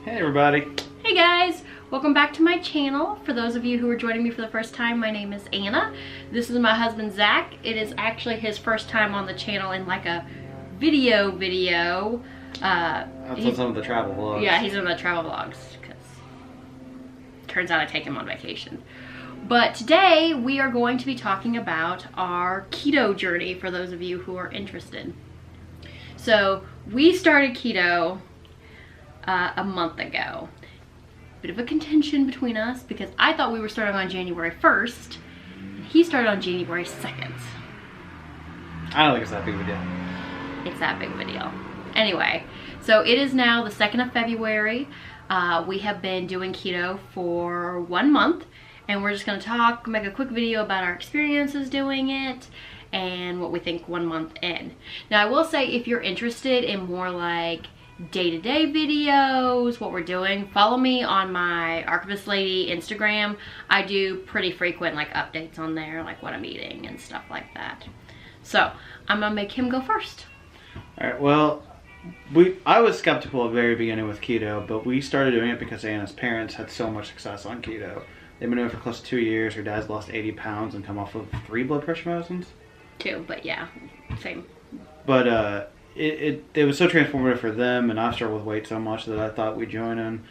Hey everybody. Hey guys, welcome back to my channel. For those of you who are joining me for the first time, my name is Anna. This is my husband Zach. It is actually his first time on the channel in like a video. That's on some of the travel vlogs. Yeah, he's in the travel vlogs because turns out I take him on vacation. But today we are going to be talking about our keto journey for those of you who are interested. So we started keto a month ago. Bit of a contention between us because I thought we were starting on January 1st and he started on January 2nd. I don't think it's that big of a deal. It's that big of a deal. Anyway, so it is now the 2nd of February. We have been doing keto for 1 month and we're just going to make a quick video about our experiences doing it and what we think 1 month in. Now I will say, if you're interested in more like day-to-day videos, what we're doing, follow me on my Archivist Lady Instagram. I do pretty frequent like updates on there, like what I'm eating and stuff like that. So I'm gonna make him go first. All right, well, I was skeptical at the very beginning with keto, but we started doing it because Anna's parents had so much success on keto. They've been doing it for close to 2 years. Her dad's lost 80 pounds and come off of 3 blood pressure medicines. 2, but yeah, same. But it was so transformative for them, and I've struggled with weight so much that I thought we'd join in.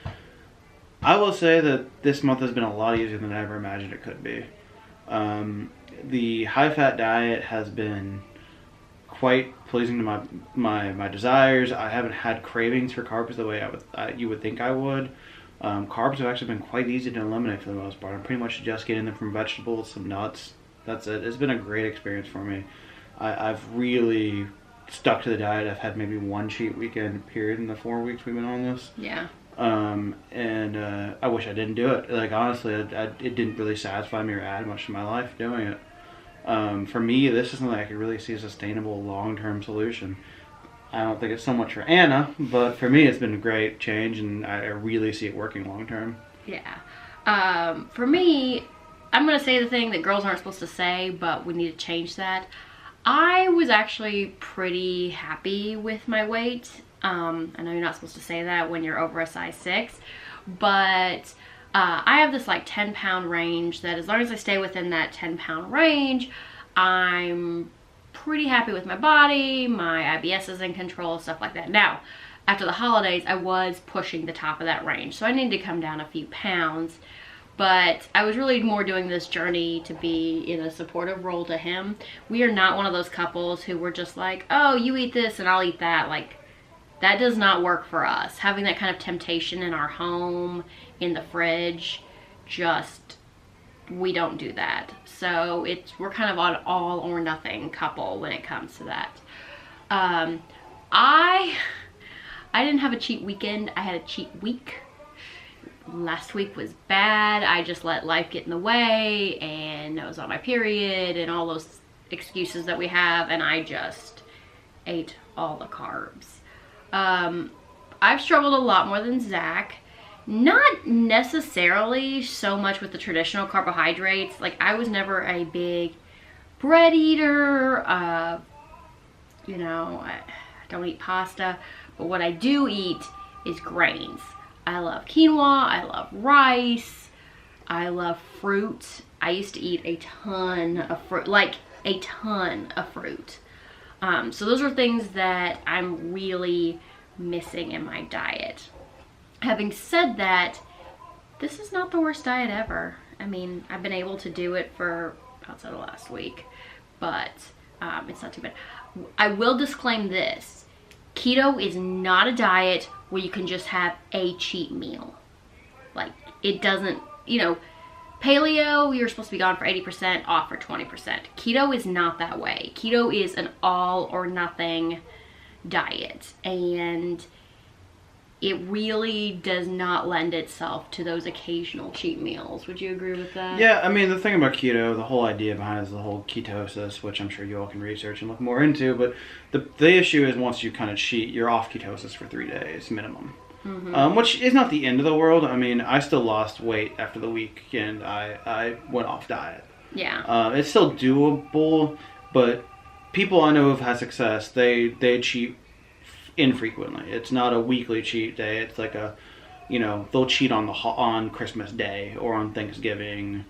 I will say that this month has been a lot easier than I ever imagined it could be. The high-fat diet has been quite pleasing to my desires. I haven't had cravings for carbs the way you would think I would. Carbs have actually been quite easy to eliminate for the most part. I'm pretty much just getting them from vegetables, some nuts. That's it. It's been a great experience for me. I've really stuck to the diet. I've had maybe 1 cheat weekend period in the 4 weeks we've been on this. Yeah. And I wish I didn't do it. Like, honestly, it didn't really satisfy me or add much to my life doing it. For me, this is something I could really see as a sustainable long-term solution. I don't think it's so much for Anna, but for me it's been a great change, and I really see it working long-term. Yeah. For me, I'm going to say the thing that girls aren't supposed to say, but we need to change that. I was actually pretty happy with my weight. I know you're not supposed to say that when you're over a size 6, but I have this like 10-pound range that as long as I stay within that 10-pound range, I'm pretty happy with my body, my IBS is in control, stuff like that. Now, after the holidays, I was pushing the top of that range, so I need to come down a few pounds. But I was really more doing this journey to be in a supportive role to him. We are not one of those couples who were just like, oh, you eat this and I'll eat that. Like, that does not work for us. Having that kind of temptation in our home, in the fridge, we don't do that. So we're kind of an all or nothing couple when it comes to that. I didn't have a cheat weekend. I had a cheat week. Last week was bad. I just let life get in the way, and I was on my period and all those excuses that we have, and I just ate all the carbs. I've struggled a lot more than Zach. Not necessarily so much with the traditional carbohydrates. Like, I was never a big bread eater. I don't eat pasta, but what I do eat is grains. I love quinoa, I love rice, I love fruit. I used to eat a ton of fruit, like a ton of fruit. So those are things that I'm really missing in my diet. Having said that, this is not the worst diet ever. I mean, I've been able to do it for outside of last week, but it's not too bad. I will disclaim this. Keto is not a diet where you can just have a cheat meal. Like, it doesn't, paleo, you're supposed to be gone for 80%, off for 20%. Keto is not that way. Keto is an all or nothing diet, and it really does not lend itself to those occasional cheat meals. Would you agree with that? Yeah, I mean, the thing about keto, the whole idea behind it is the whole ketosis, which I'm sure you all can research and look more into, but the issue is once you kind of cheat, you're off ketosis for 3 days minimum. Mm-hmm. Which is not the end of the world. I mean, I still lost weight after the weekend. I went off diet. Yeah. It's still doable, but people I know who've had success, they cheat infrequently. It's not a weekly cheat day. It's like a you know, they'll cheat on Christmas Day or on Thanksgiving,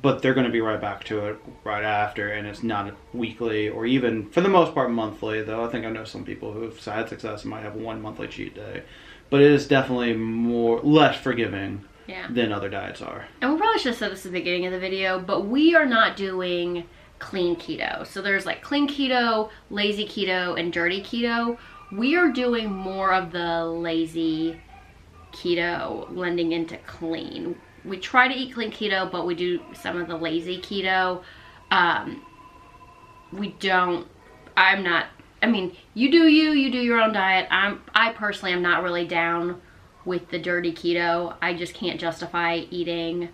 but they're going to be right back to it right after, and it's not weekly or even, for the most part, monthly, though I think I know some people who've had success and might have one monthly cheat day. But it is definitely less forgiving than other diets are. And we probably should have said this at the beginning of the video, but we are not doing clean keto. So there's like clean keto, lazy keto, and dirty keto. We are doing more of the lazy keto, blending into clean. We try to eat clean keto, but we do some of the lazy keto. You do your own diet. I personally am not really down with the dirty keto. I just can't justify eating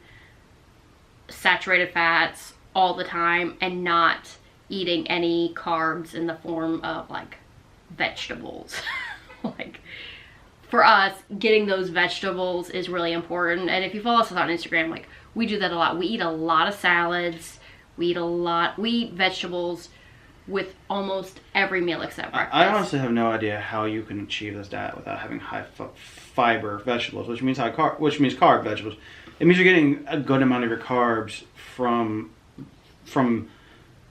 saturated fats all the time and not eating any carbs in the form of like vegetables. Like, for us, getting those vegetables is really important. And if you follow us on Instagram, like, we do that a lot. We eat a lot of salads. We eat vegetables with almost every meal except breakfast. I honestly have no idea how you can achieve this diet without having high fiber vegetables, which means carb vegetables. It means you're getting a good amount of your carbs from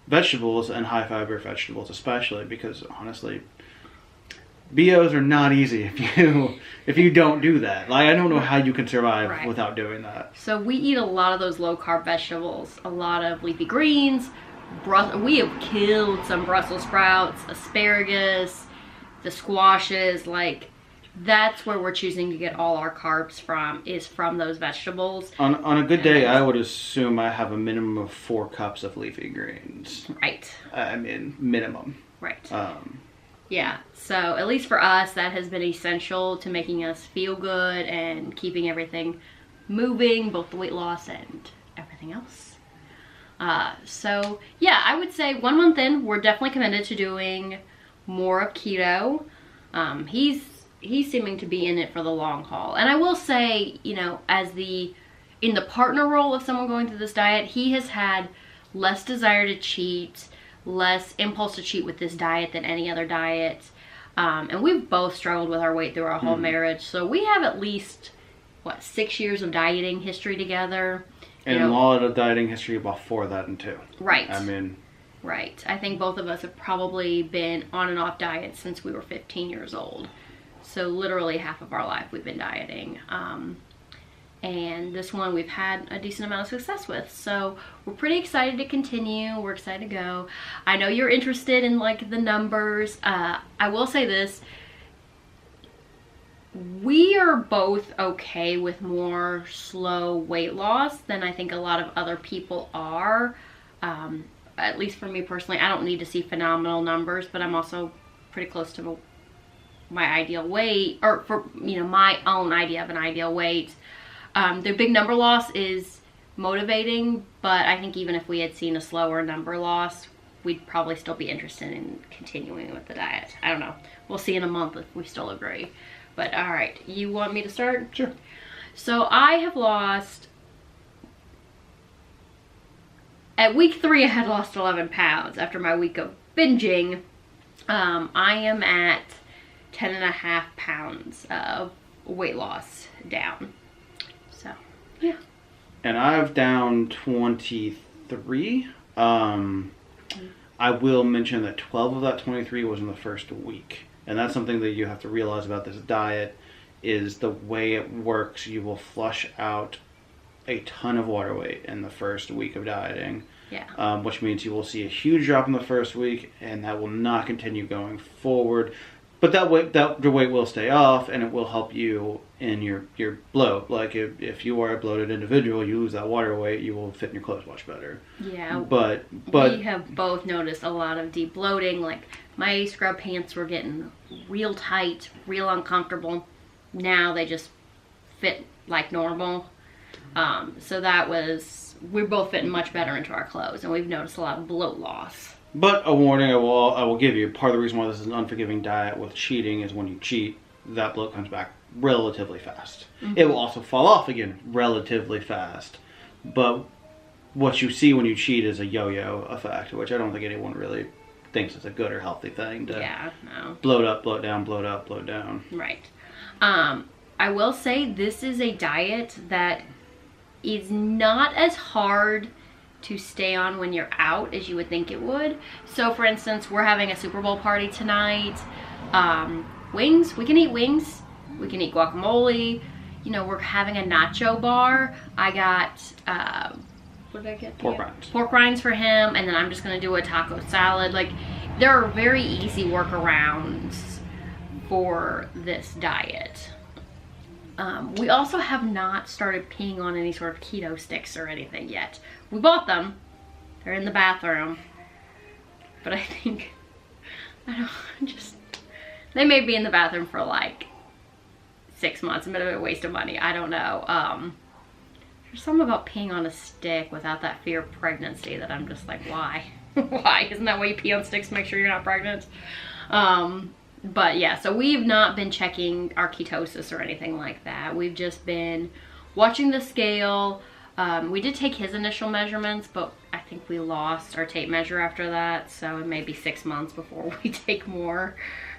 vegetables and high fiber vegetables, especially because honestly, BOs are not easy if you don't do that. Like, I don't know how you can survive without doing that. So we eat a lot of those low carb vegetables, a lot of leafy greens. We have killed some Brussels sprouts, asparagus, the squashes. Like, that's where we're choosing to get all our carbs from those vegetables. On a good day, I would assume I have a minimum of 4 cups of leafy greens. Right. I mean, minimum. Right. Yeah, so at least for us, that has been essential to making us feel good and keeping everything moving, both the weight loss and everything else. So yeah, I would say 1 month in, we're definitely committed to doing more of keto. He's seeming to be in it for the long haul. And I will say, you know, in the partner role of someone going through this diet, he has had less desire to cheat, less impulse to cheat with this diet than any other diet. And we've both struggled with our weight through our whole marriage. So we have at least, 6 years of dieting history together. And a lot of dieting history before that, and too. Right. I mean. Right. I think both of us have probably been on and off diets since we were 15 years old. So literally half of our life we've been dieting. And this one we've had a decent amount of success with. So we're pretty excited to continue. We're excited to go. I know you're interested in like the numbers. I will say this. We are both okay with more slow weight loss than I think a lot of other people are. At least for me personally, I don't need to see phenomenal numbers, but I'm also pretty close to my ideal weight, or for, you know, my own idea of an ideal weight. The big number loss is motivating, but I think even if we had seen a slower number loss, we'd probably still be interested in continuing with the diet. I don't know. We'll see in a month if we still agree. But all right, you want me to start? Sure. So I have lost, at week 3 I had lost 11 pounds after my week of binging. I am at 10.5 pounds of weight loss down. So, yeah. And I've down 23. I will mention that 12 of that 23 was in the first week. And that's something that you have to realize about this diet, is the way it works. You will flush out a ton of water weight in the first week of dieting. Yeah. Which means you will see a huge drop in the first week, and that will not continue going forward. But the weight will stay off, and it will help you in your bloat. Like if you are a bloated individual, you lose that water weight, you will fit in your clothes much better. Yeah. But we have both noticed a lot of deep bloating. Like, my scrub pants were getting real tight, real uncomfortable. Now they just fit like normal. So we're both fitting much better into our clothes, and we've noticed a lot of bloat loss. But a warning I will give you, part of the reason why this is an unforgiving diet with cheating is when you cheat, that bloat comes back relatively fast. Mm-hmm. It will also fall off again relatively fast. But what you see when you cheat is a yo-yo effect, which I don't think anyone really thinks is a good or healthy thing to bloat up, bloat down, bloat up, bloat down. Right. I will say this is a diet that is not as hard to stay on when you're out as you would think it would. So for instance, we're having a Super Bowl party tonight. Wings, we can eat wings. We can eat guacamole. You know, we're having a nacho bar. I got, what did I get? Pork rinds. Pork rinds for him, and then I'm just gonna do a taco salad. Like, there are very easy workarounds for this diet. We also have not started peeing on any sort of keto sticks or anything yet. We bought them. They're in the bathroom. But I think, they may be in the bathroom for like 6 months. A bit of a waste of money. I don't know. There's something about peeing on a stick without that fear of pregnancy that I'm just like, why? Why? Isn't that why you pee on sticks to make sure you're not pregnant? But yeah, so we've not been checking our ketosis or anything like that. We've just been watching the scale. We did take his initial measurements, but I think we lost our tape measure after that. So it may be 6 months before we take more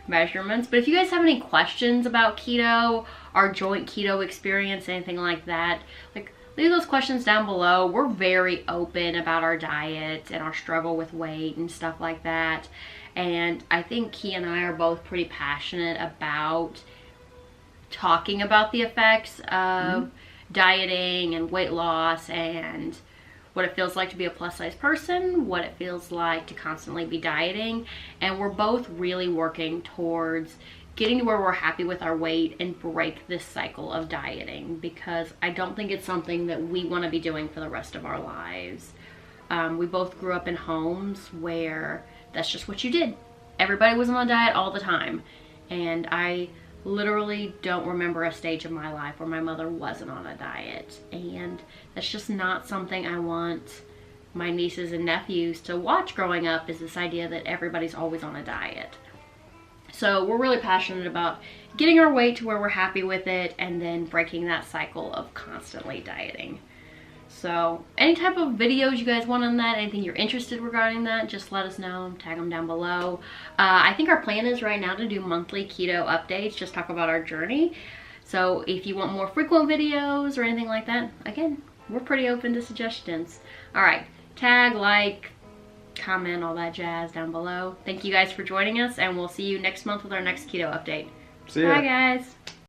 measurements. But if you guys have any questions about keto, our joint keto experience, anything like that, like, leave those questions down below. We're very open about our diet and our struggle with weight and stuff like that. And I think he and I are both pretty passionate about talking about the effects of dieting and weight loss and what it feels like to be a plus size person, what it feels like to constantly be dieting. And we're both really working towards getting to where we're happy with our weight and break this cycle of dieting, because I don't think it's something that we want to be doing for the rest of our lives. We both grew up in homes where that's just what you did. Everybody was on a diet all the time. And I literally don't remember a stage of my life where my mother wasn't on a diet. And that's just not something I want my nieces and nephews to watch growing up, is this idea that everybody's always on a diet. So we're really passionate about getting our weight to where we're happy with it and then breaking that cycle of constantly dieting. So any type of videos you guys want on that, anything you're interested regarding that, just let us know. Tag them down below. I think our plan is right now to do monthly keto updates, just talk about our journey. So if you want more frequent videos or anything like that, again, we're pretty open to suggestions. All right, tag, like, comment, all that jazz down below. Thank you guys for joining us, and we'll see you next month with our next keto update. See ya. Bye guys.